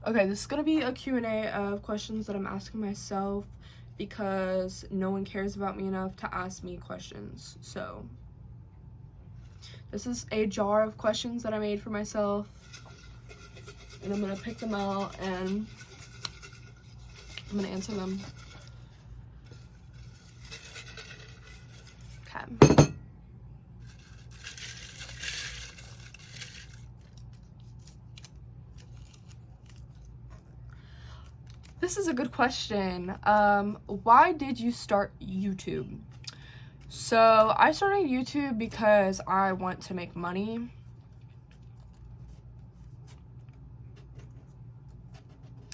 Okay, this is gonna be a Q&A of questions that I'm asking myself because no one cares about me enough to ask me questions. So this is a jar of questions that I made for myself, and I'm gonna pick them out and I'm gonna answer them. Okay. This is a good question. Why did you start YouTube? So I started YouTube because I want to make money.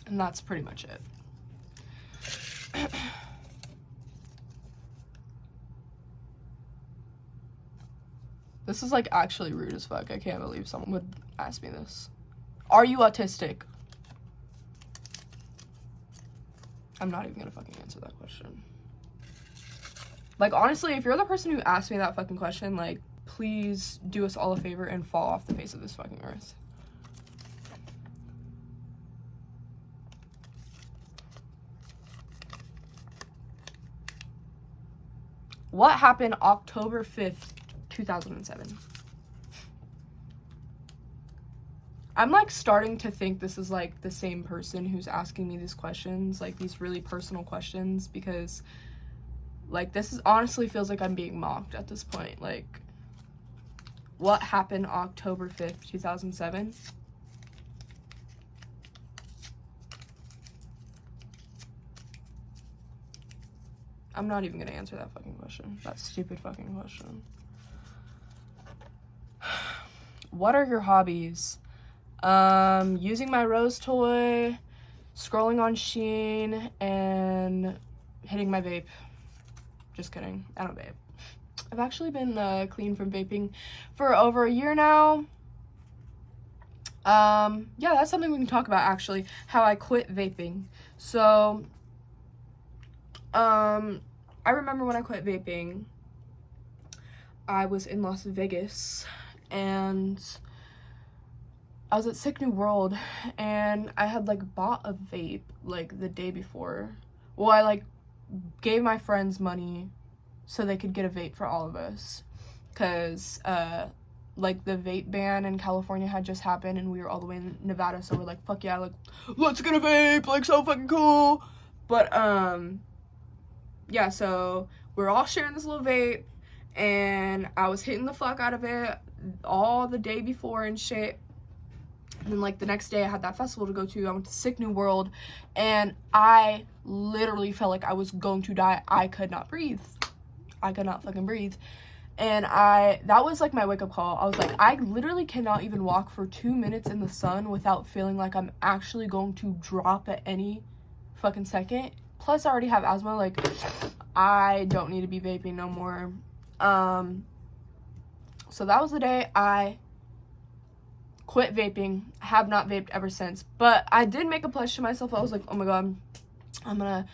And that's pretty much it. This is like actually rude as fuck. I can't believe someone would ask me this. Are you autistic? I'm not even gonna fucking answer that question. Like, honestly, if you're the person who asked me that fucking question, like, please do us all a favor and fall off the face of this fucking earth. What happened October 5th, 2007? I'm like starting to think this is like the same person who's asking me these questions, like these really personal questions, because like this is honestly feels like I'm being mocked at this point. Like, what happened October 5th, 2007? I'm not even gonna answer that fucking question. That stupid fucking question. What are your hobbies? Using my Rose toy, scrolling on Shein, and hitting my vape. Just kidding. I don't vape. I've actually been clean from vaping for over a year now. Yeah, that's something we can talk about, actually. How I quit vaping. So, I remember when I quit vaping, I was in Las Vegas, and I was at Sick New World, and I had, like, bought a vape, like, the day before. Well, I, like, gave my friends money so they could get a vape for all of us, because, like, the vape ban in California had just happened, and we were all the way in Nevada, so we're like, fuck yeah, like, let's get a vape, like, so fucking cool. But, yeah, so we're all sharing this little vape, and I was hitting the fuck out of it all the day before and shit. And then, like, the next day I had that festival to go to. I went to Sick New World, and I literally felt like I was going to die. I could not breathe. I could not fucking breathe. And that was, like, my wake-up call. I was like, I literally cannot even walk for 2 minutes in the sun without feeling like I'm actually going to drop at any fucking second. Plus, I already have asthma. Like, I don't need to be vaping no more. So that was the day I quit vaping. I have not vaped ever since. But I did make a pledge to myself. I was like, oh my god, I'm gonna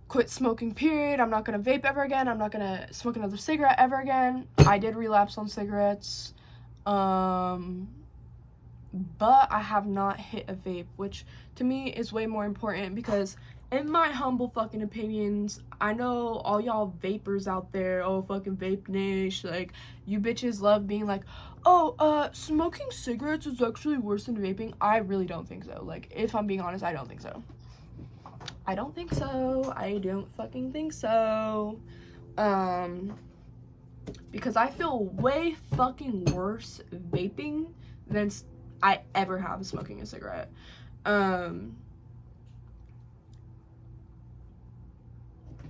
quit smoking, period. I'm not gonna vape ever again. I'm not gonna smoke another cigarette ever again. I did relapse on cigarettes. But I have not hit a vape, which to me is way more important, because in my humble fucking opinions, I know all y'all vapors out there, oh fucking vape niche, like, you bitches love being like, oh, smoking cigarettes is actually worse than vaping. I really don't think so. Like, if I'm being honest, I don't think so. I don't think so. I don't fucking think so. Because I feel way fucking worse vaping than I ever have smoking a cigarette.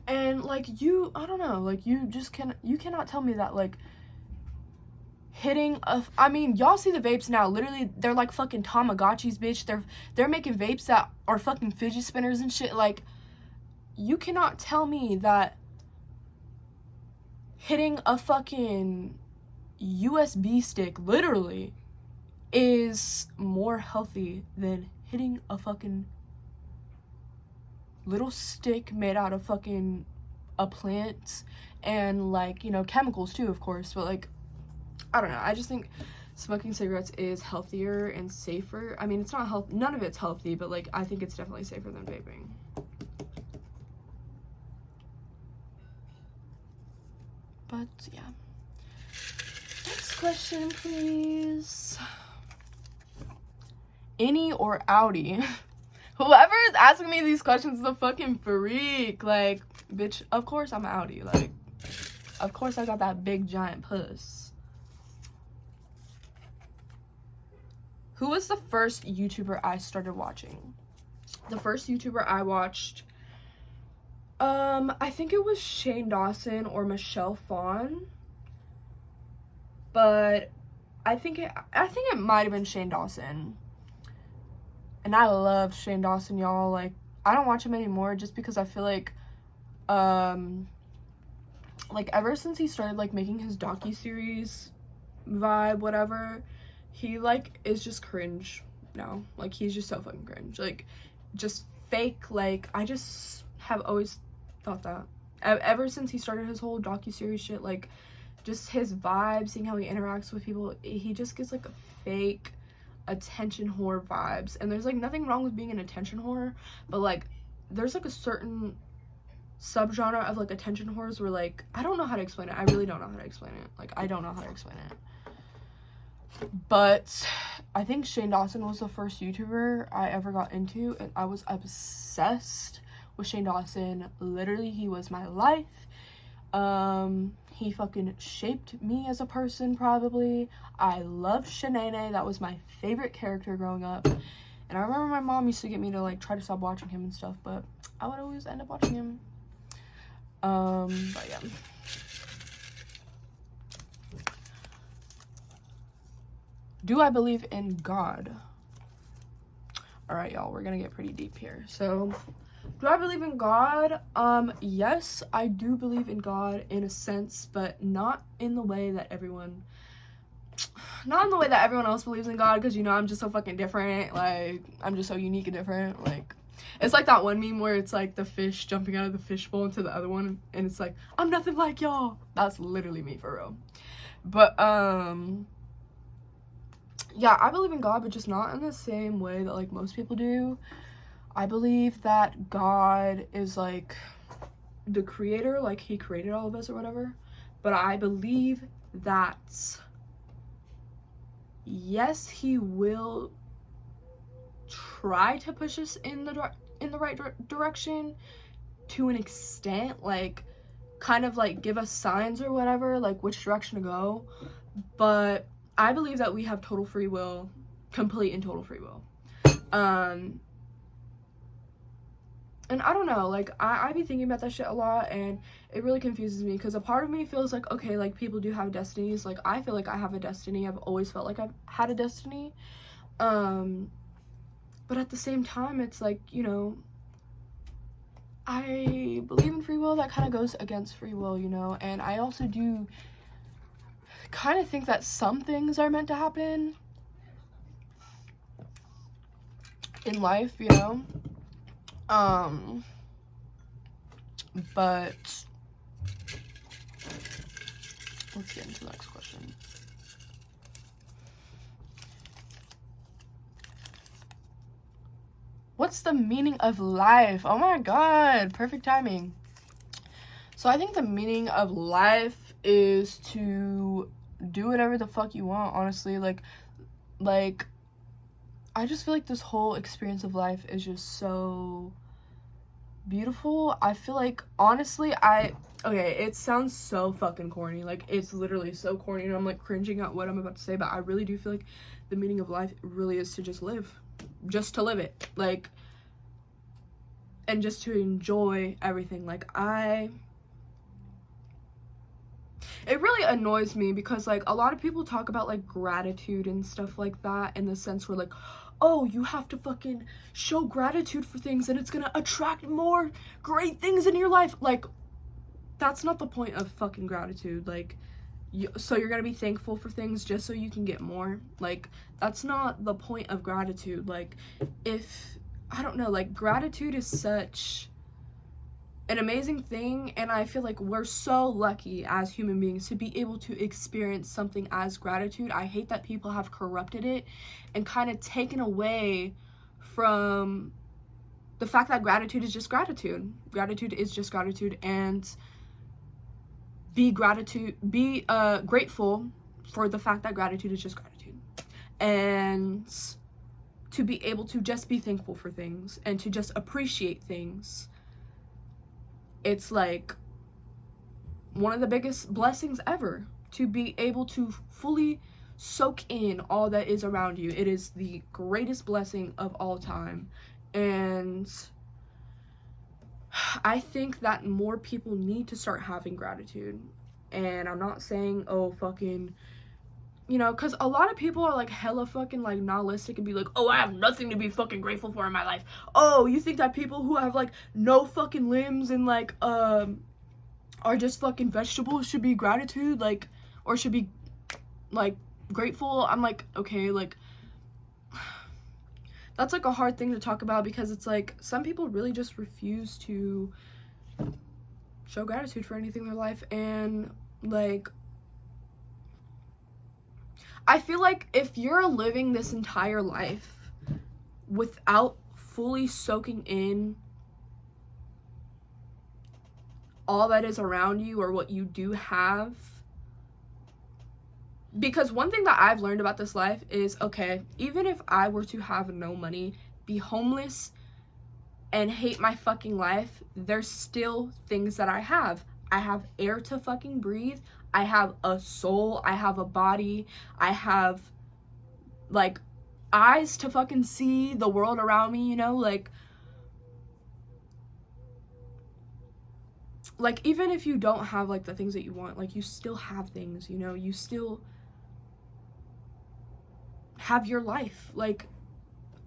And, like, I don't know, like, you cannot tell me that, like, hitting I mean, y'all see the vapes now, literally, they're like fucking Tamagotchis, bitch. They're making vapes that are fucking fidget spinners and shit. Like, you cannot tell me that hitting a fucking USB stick, literally, is more healthy than hitting a fucking little stick made out of fucking a plant and, like, you know, chemicals too, of course. But, like, I don't know, I just think smoking cigarettes is healthier and safer. I mean, it's not health. None of it's healthy, but like I think it's definitely safer than vaping. But yeah. Next question, please. Innie or outie? Whoever is asking me these questions is a fucking freak. Like, bitch, of course I'm an outie. Like, of course I got that big giant puss. Who was the first YouTuber I started watching? The first YouTuber I watched, I think it was Shane Dawson or Michelle Phan. But I think it might have been Shane Dawson. And I loved Shane Dawson, y'all. Like, I don't watch him anymore just because I feel like ever since he started like making his docu-series vibe, whatever, he like is just cringe now. Like, he's just so fucking cringe. Like, just fake. Like, I just have always thought that. Ever since he started his whole docu-series shit, like, just his vibe, seeing how he interacts with people, he just gets like a fake attention whore vibes. And there's like nothing wrong with being an attention whore, but like there's like a certain subgenre of like attention whores where like I don't know how to explain it. I really don't know how to explain it. Like, I don't know how to explain it. But I think Shane Dawson was the first YouTuber I ever got into, and I was obsessed with Shane Dawson. Literally, he was my life. He fucking shaped me as a person, probably. I loved Shanae. That was my favorite character growing up. And I remember my mom used to get me to like try to stop watching him and stuff, but I would always end up watching him. But yeah. Do I believe in God? Alright, y'all, we're gonna get pretty deep here. So, do I believe in God? Yes, I do believe in God in a sense, but not in the way that everyone else believes in God, because, you know, I'm just so fucking different. Like, I'm just so unique and different. Like, it's like that one meme where it's like the fish jumping out of the fishbowl into the other one, and it's like, I'm nothing like y'all. That's literally me, for real. But, yeah, I believe in God, but just not in the same way that, like, most people do. I believe that God is, like, the creator, like, he created all of us or whatever. But I believe that, yes, he will try to push us in the right direction to an extent, like, kind of, like, give us signs or whatever, like, which direction to go. But I believe that we have total free will, complete and total free will. And I don't know, like, I be thinking about that shit a lot, and it really confuses me, because a part of me feels like, okay, like, people do have destinies. Like, I feel like I have a destiny. I've always felt like I've had a destiny. But at the same time, it's like, you know, I believe in free will. That kind of goes against free will, you know, and I also do kind of think that some things are meant to happen in life, you know. But let's get into the next question. What's the meaning of life? Oh my god, perfect timing. So I think the meaning of life is to do whatever the fuck you want, honestly. Like I just feel like this whole experience of life is just so beautiful. I feel like, honestly, okay, it sounds so fucking corny. Like, it's literally so corny, and I'm like cringing at what I'm about to say, but I really do feel like the meaning of life really is to just live. Just to live it. Like, and just to enjoy everything. Like, it really annoys me because, like, a lot of people talk about, like, gratitude and stuff like that, in the sense where, like, oh, you have to fucking show gratitude for things and it's gonna attract more great things in your life. Like, that's not the point of fucking gratitude. Like, so you're gonna be thankful for things just so you can get more. Like, that's not the point of gratitude. Like, I don't know, like, gratitude is such an amazing thing, and I feel like we're so lucky as human beings to be able to experience something as gratitude. I hate that people have corrupted it and kind of taken away from the fact that gratitude is just gratitude. Gratitude is just gratitude, and be grateful for the fact that gratitude is just gratitude. And to be able to just be thankful for things and to just appreciate things. It's like one of the biggest blessings ever, to be able to fully soak in all that is around you. It is the greatest blessing of all time. And I think that more people need to start having gratitude. And I'm not saying, oh, fucking, you know, because a lot of people are like hella fucking like nihilistic and be like, oh, I have nothing to be fucking grateful for in my life. Oh, you think that people who have like no fucking limbs and like are just fucking vegetables should be gratitude, like, or should be like grateful? I'm like, okay, like, that's like a hard thing to talk about, because it's like some people really just refuse to show gratitude for anything in their life. And like, I feel like if you're living this entire life without fully soaking in all that is around you or what you do have, because one thing that I've learned about this life is, okay, even if I were to have no money, be homeless, and hate my fucking life, there's still things that I have. I have air to fucking breathe. I have a soul. I have a body. I have, like, eyes to fucking see the world around me, you know? Like, even if you don't have, like, the things that you want, like, you still have things, you know? You still have your life. Like,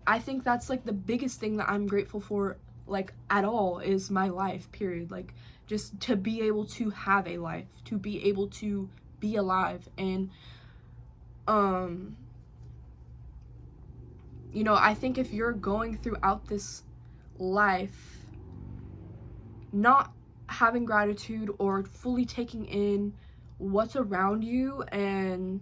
I think that's, like, the biggest thing that I'm grateful for, like, at all, is my life, period. Like, just to be able to have a life, to be able to be alive. And you know, I think if you're going throughout this life not having gratitude or fully taking in what's around you and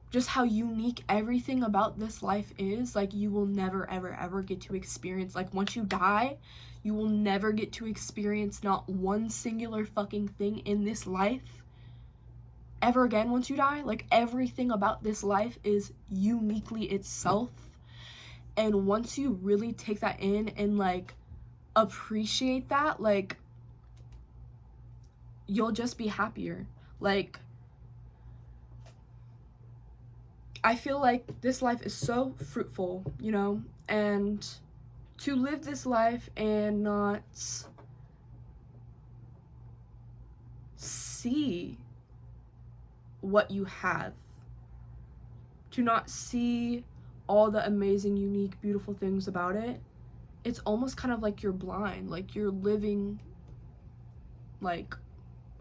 just how unique everything about this life is, like, you will never ever ever get to experience, like, once you die, you will never get to experience not one singular fucking thing in this life ever again once you die. Like, everything about this life is uniquely itself, and once you really take that in and, like, appreciate that, like, you'll just be happier. Like, I feel like this life is so fruitful, you know, and to live this life and not see what you have, to not see all the amazing, unique, beautiful things about it, it's almost kind of like you're blind, like you're living like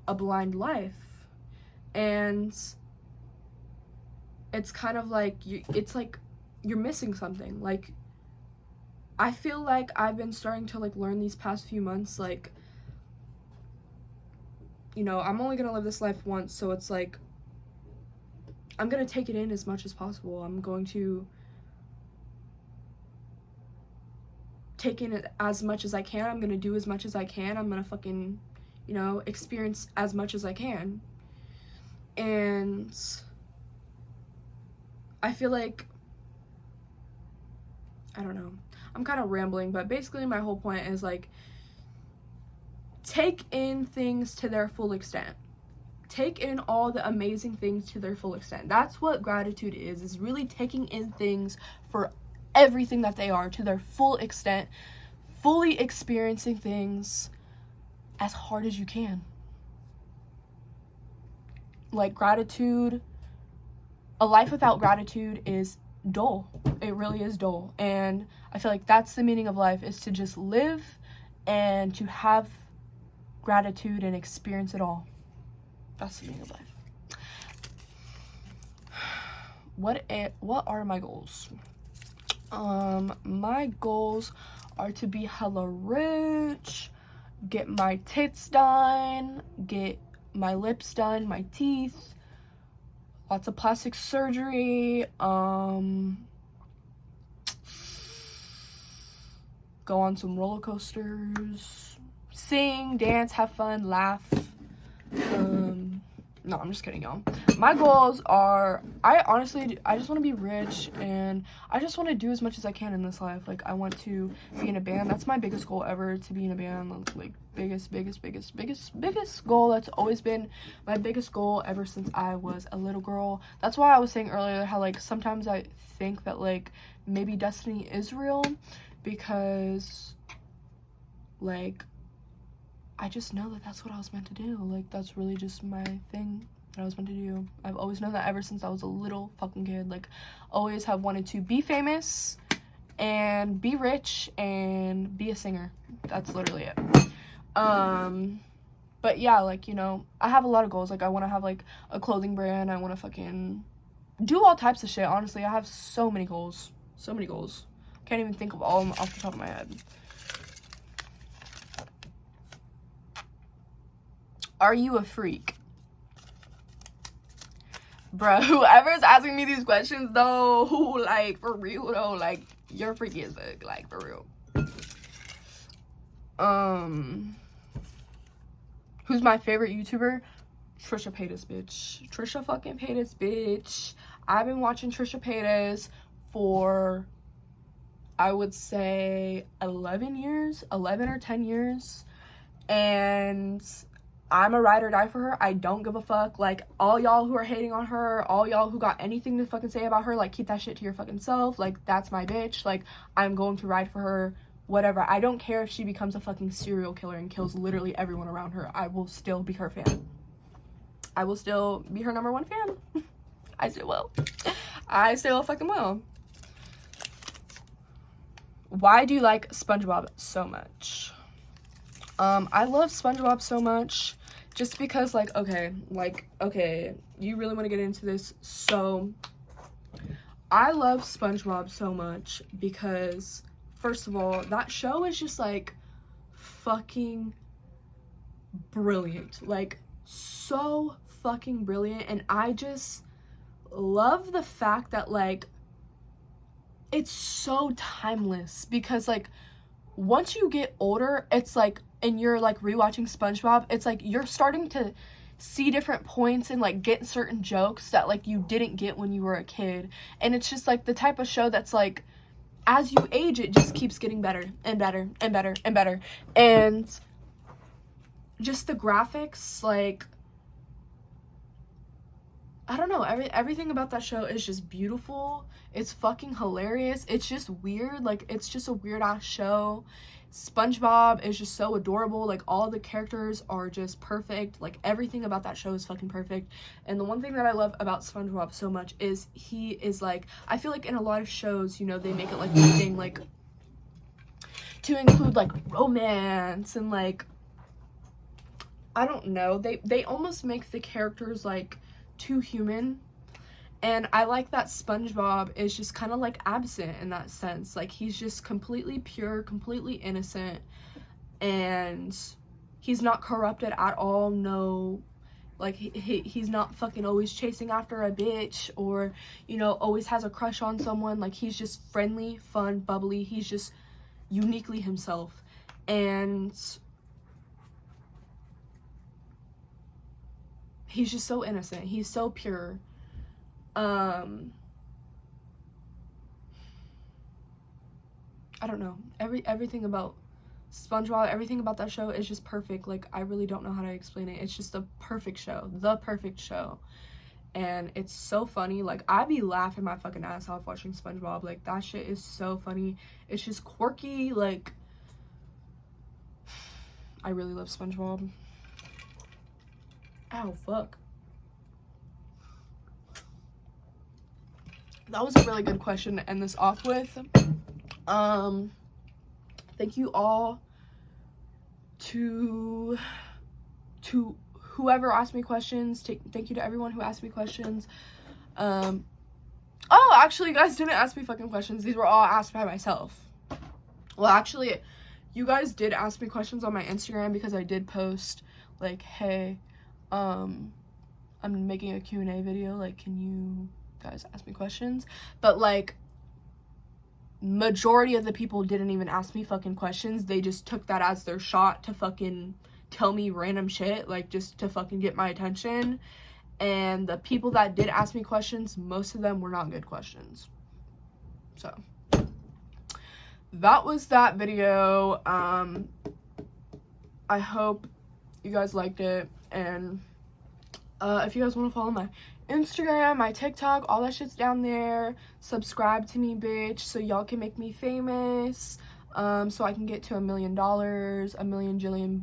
a blind life. And it's kind of like it's like you're missing something. Like, I feel like I've been starting to, like, learn these past few months, like, you know, I'm only gonna live this life once, so it's like I'm gonna take it in as much as possible. I'm going to take in it as much as I can. I'm gonna do as much as I can. I'm gonna fucking, you know, experience as much as I can. And I feel like, I don't know, I'm kind of rambling, but basically my whole point is, like, take in things to their full extent. Take in all the amazing things to their full extent. That's what gratitude is really taking in things for everything that they are to their full extent, fully experiencing things as hard as you can. Like, gratitude, a life without gratitude is dull. It really is dull. And I feel like that's the meaning of life, is to just live and to have gratitude and experience it all. That's the meaning of life. What are my goals? My goals are to be hella rich, get my tits done, get my lips done, my teeth, lots of plastic surgery, go on some roller coasters, sing, dance, have fun, laugh. No, I'm just kidding, y'all. My goals are, I just want to be rich, and I just want to do as much as I can in this life. Like, I want to be in a band. That's my biggest goal ever, to be in a band. That's, like, biggest goal. That's always been my biggest goal ever since I was a little girl. That's why I was saying earlier how, like, sometimes I think that, like, maybe destiny is real, because, like, I just know that that's what I was meant to do. Like, that's really just my thing that I was meant to do. I've always known that ever since I was a little fucking kid. Like, always have wanted to be famous and be rich and be a singer. That's literally it. But yeah, like, you know, I have a lot of goals. Like, I want to have, like, a clothing brand. I want to fucking do all types of shit. Honestly, I have so many goals. So many goals. Can't even think of all of them off the top of my head. Are you a freak? Bro, whoever's asking me these questions, though, like, for real, though, like, you're freaky as fuck, like, for real. Who's my favorite YouTuber? Trisha Paytas, bitch. Trisha fucking Paytas, bitch. I've been watching Trisha Paytas for, I would say, 11 or 10 years, and I'm a ride or die for her. I don't give a fuck. Like, all y'all who are hating on her, all y'all who got anything to fucking say about her, like, keep that shit to your fucking self. Like, that's my bitch. Like, I'm going to ride for her, whatever. I don't care if she becomes a fucking serial killer and kills literally everyone around her. I will still be her fan. I will still be her number one fan. I still will. I still fucking will. Why do you like SpongeBob so much? I love SpongeBob so much just because, like, okay, you really want to get into this. So, I love SpongeBob so much because, first of all, that show is just, like, fucking brilliant. Like, so fucking brilliant. And I just love the fact that, like, it's so timeless because, like, once you get older, it's like, and you're, like, rewatching SpongeBob, it's like you're starting to see different points and, like, get certain jokes that, like, you didn't get when you were a kid. And it's just, like, the type of show that's, like, as you age, it just keeps getting better and better and better and better. And just the graphics, like, I don't know, everything about that show is just beautiful. It's fucking hilarious. It's just weird. Like, it's just a weird-ass show. SpongeBob is just so adorable. Like, all the characters are just perfect. Like, everything about that show is fucking perfect. And the one thing that I love about SpongeBob so much is he is, like, I feel like in a lot of shows, you know, they make it, like, this thing, like, to include, like, romance and, like, I don't know. They almost make the characters, like, too human. And I like that SpongeBob is just kind of, like, absent in that sense. Like, he's just completely pure, completely innocent, and he's not corrupted at all. No, like, he's not fucking always chasing after a bitch or, you know, always has a crush on someone. Like, he's just friendly, fun, bubbly. He's just uniquely himself. And he's just so innocent. He's so pure. I don't know. Everything about SpongeBob, everything about that show is just perfect. Like, I really don't know how to explain it. It's just the perfect show. The perfect show. And it's so funny. Like, I be laughing my fucking ass off watching SpongeBob. Like, that shit is so funny. It's just quirky. Like, I really love SpongeBob. Ow, fuck. That was a really good question to end this off with. Thank you all to whoever asked me questions. Thank you to everyone who asked me questions. Oh, actually, you guys didn't ask me fucking questions. These were all asked by myself. Well, actually, you guys did ask me questions on my Instagram, because I did post like, hey, I'm making a Q&A video, like, can you guys ask me questions? But like, majority of the people didn't even ask me fucking questions. They just took that as their shot to fucking tell me random shit, like, just to fucking get my attention. And the people that did ask me questions, most of them were not good questions. So that was that video. I hope you guys liked it, and if you guys want to follow my Instagram, my TikTok, all that shit's down there. Subscribe to me, bitch, so y'all can make me famous, so I can get to $1 million, $1 million jillion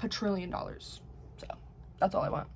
$1 trillion. So that's all I want.